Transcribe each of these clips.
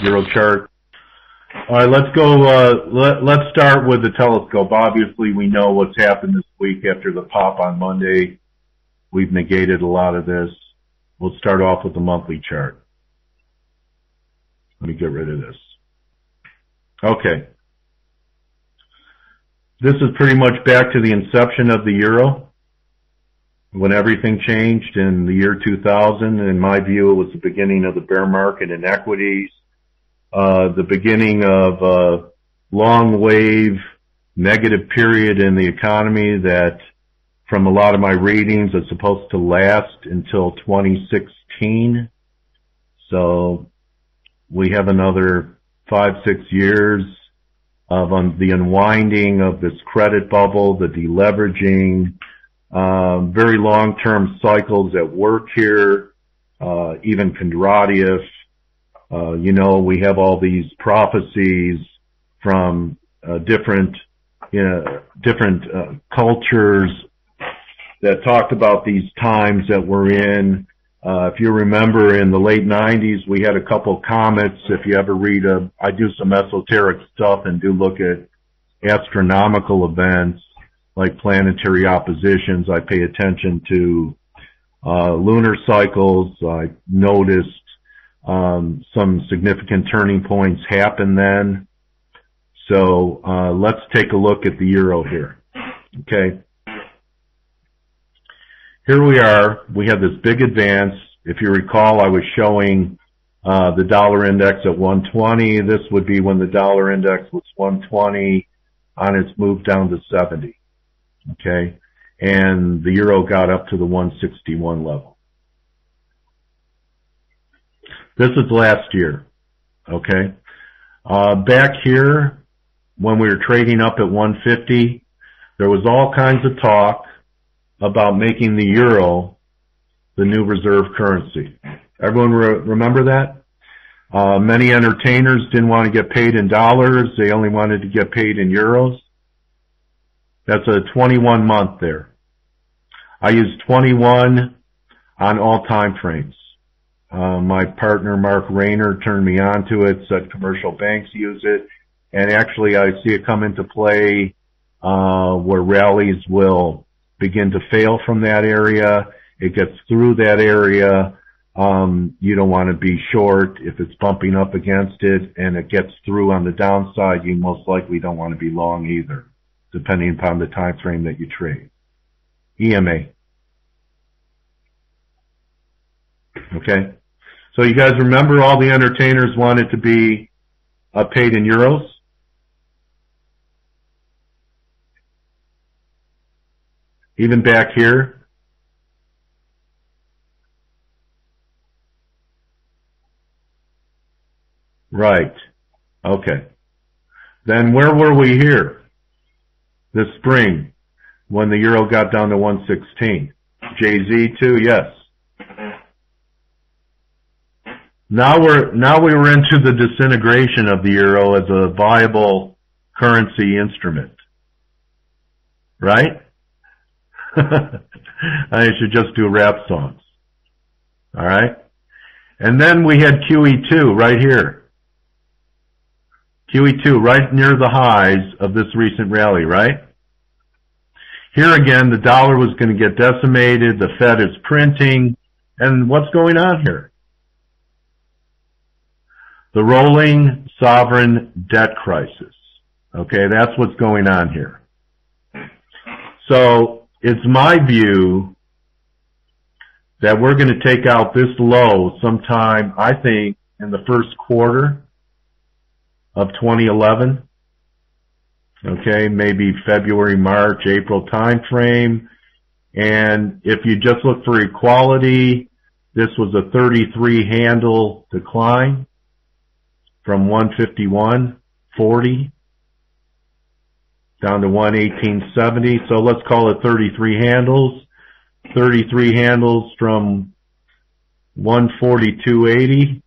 Euro chart. All right, let's go. Let's start with the telescope. Obviously, we know what's happened this week after the pop on Monday. We've negated a lot of this. We'll start off with the monthly chart. Let me get rid of this. Okay. This is pretty much back to the inception of the euro, when everything changed in the year 2000. In my view, it was the beginning of the bear market in equities, the beginning of a long wave negative period in the economy that, from a lot of my readings, is supposed to last until 2016. So we have another 5-6 years of the unwinding of this credit bubble, the deleveraging, very long-term cycles at work here, even Kondratiev. We have all these prophecies from different cultures that talked about these times that we're in. If you remember, in the late 90s, we had a couple comets. If you ever read I do some esoteric stuff and do look at astronomical events like planetary oppositions. I pay attention to lunar cycles. I noticed some significant turning points happen then. So let's take a look at the euro here. Okay. Here we are. We have this big advance. If you recall, I was showing the dollar index at 120. This would be when the dollar index was 120 on its move down to 70. Okay. And the euro got up to the 161 level. This is last year. Okay. Back here, when we were trading up at 150, there was all kinds of talk about making the euro the new reserve currency. Everyone remember that? Many entertainers didn't want to get paid in dollars. They only wanted to get paid in euros. That's a 21 month there. I use 21 on all time frames. My partner, Mark Rayner, turned me on to it, said commercial banks use it. And actually, I see it come into play where rallies will begin to fail from that area. It gets through that area. You don't want to be short if it's bumping up against it, and it gets through on the downside. You most likely don't want to be long either, depending upon the time frame that you trade. EMA. Okay. So you guys remember all the entertainers wanted to be paid in euros? Even back here? Right. Okay. Then where were we here this spring when the euro got down to 116? JZ too? Yes. Now we were into the disintegration of the euro as a viable currency instrument. Right? I should just do rap songs. All right? And then we had QE2 right here. QE2 right near the highs of this recent rally, right? Here again, the dollar was going to get decimated. The Fed is printing. And what's going on here? The rolling sovereign debt crisis. Okay, that's what's going on here. So it's my view that we're going to take out this low sometime, I think, in the first quarter of 2011. Okay, maybe February, March, April time frame. And if you just look for equality, this was a 33 handle decline from 151.40 down to 118.70. So let's call it 33 handles. 33 handles from 142.80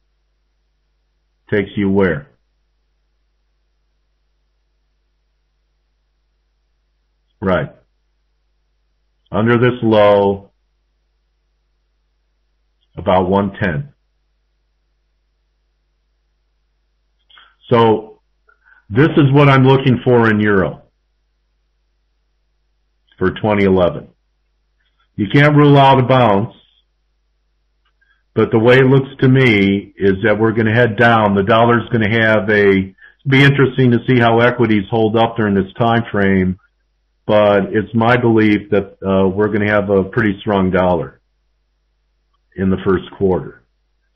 takes you where? Right. Under this low, about 110. So this is what I'm looking for in Euro for 2011. You can't rule out a bounce, but the way it looks to me is that we're going to head down. The dollar's going to have be interesting to see how equities hold up during this time frame, but it's my belief that we're going to have a pretty strong dollar in the first quarter.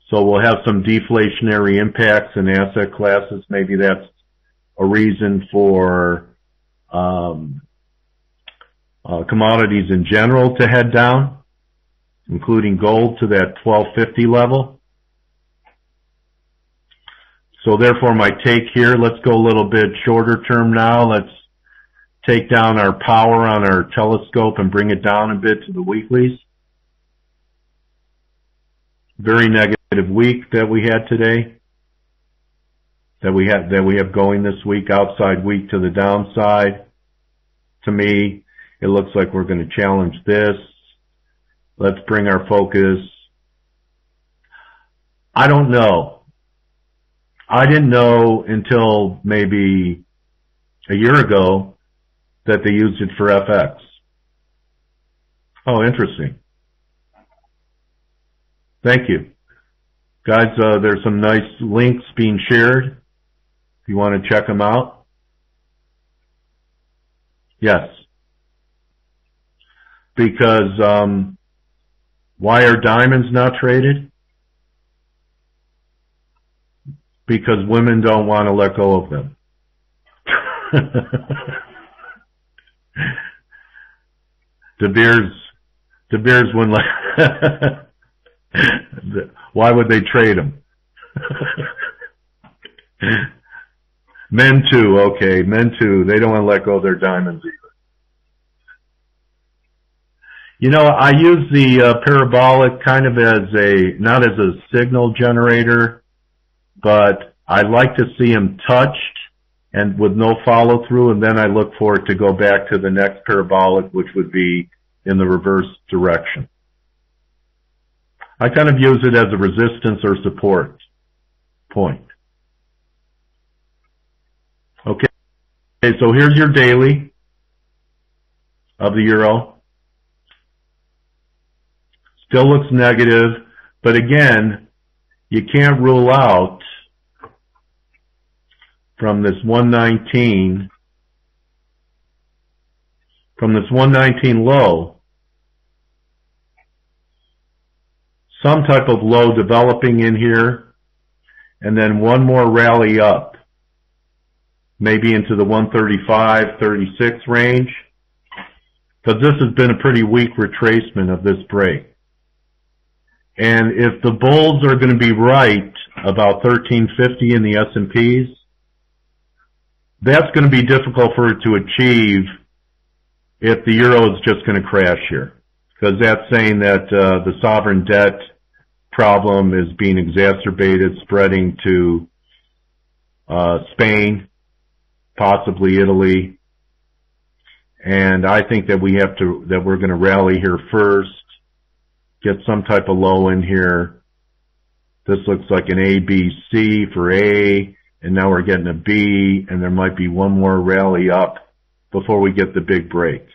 So we'll have some deflationary impacts in asset classes. Maybe that's a reason for commodities in general to head down, including gold to that 1250 level. So therefore my take here, let's go a little bit shorter term now. Let's take down our power on our telescope and bring it down a bit to the weeklies. Very negative week that we had today, that we have going this week, outside week to the downside. To me, it looks like we're going to challenge this. Let's bring our focus. I don't know. I didn't know until maybe a year ago that they used it for FX. Oh, interesting. Thank you. Guys, there's some nice links being shared if you want to check them out. Yes. Because why are diamonds not traded? Because women don't want to let go of them. De Beers wouldn't let. Why would they trade them? Men too, okay, men too. They don't want to let go of their diamonds either. You know, I use the parabolic kind of as not as a signal generator, but I like to see them touched and with no follow through, and then I look for it to go back to the next parabolic, which would be in the reverse direction. I kind of use it as a resistance or support point. Okay, so here's your daily of the euro. Still looks negative, but again, you can't rule out from this 119 low, some type of low developing in here, and then one more rally up, maybe into the 135, 36 range, because this has been a pretty weak retracement of this break. And if the bulls are going to be right about 1350 in the S&Ps, that's going to be difficult for it to achieve if the euro is just going to crash here, because that's saying that the sovereign debt problem is being exacerbated, spreading to Spain, possibly Italy, and I think that we're going to rally here first, get some type of low in here. This looks like an A, B, C for A, and now we're getting a B, and there might be one more rally up before we get the big break.